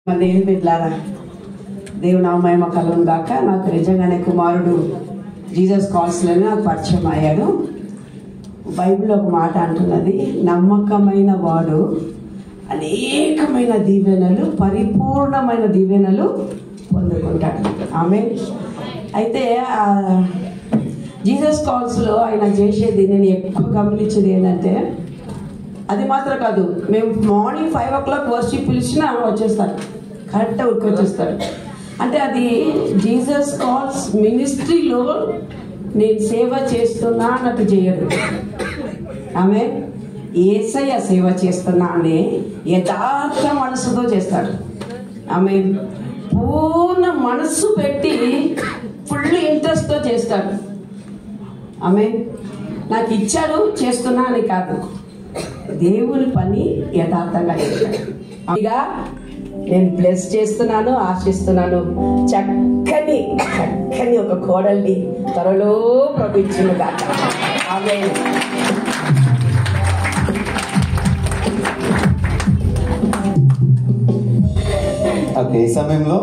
దేవుని బిడ్డలారా, దేవుని నామమహిమ కలుగును గాక. నాకు నిజంగానే కుమారుడు జీసస్ కాల్స్లోనే నాకు పరిచయం అయ్యాడు. బైబిల్లో ఒక మాట అంటున్నది, నమ్మకమైన వాడు అనేకమైన దీవెనలు, పరిపూర్ణమైన దీవెనలు పొందుకుంటాడు. ఆమేన్. అయితే జీసస్ కాల్స్లో ఆయన చేసేది నేను ఎక్కువ గమనించేది ఏంటంటే, అది మాత్రం కాదు, మేము మార్నింగ్ 5 o'clock వర్షిప్ పిలిచినా వచ్చేస్తారు, కరెక్ట్గా వచ్చేస్తారు. అంటే అది జీసస్ కాల్స్ మినిస్ట్రీలో నేను సేవ చేస్తున్నా అన్నట్టు చేయడు. ఆమె యేసయ్య సేవ చేస్తున్నా అని యథార్థ మనసుతో చేస్తాడు. ఆమె పూర్ణ మనస్సు పెట్టి ఫుల్ ఇంట్రెస్ట్తో చేస్తాడు. ఆమె నాకు ఇచ్చాడు చేస్తున్నా అని కాదు, దేవుని పని యథార్థంగా చేస్తాడు. ఇక నేను బ్లెస్ చేస్తున్నాను, ఆశిస్తున్నాను. చక్కని ఒక కోడల్ని త్వరలో ప్రవచించును గాక. ఆమేన్. ఓకే, ఈ సమయంలో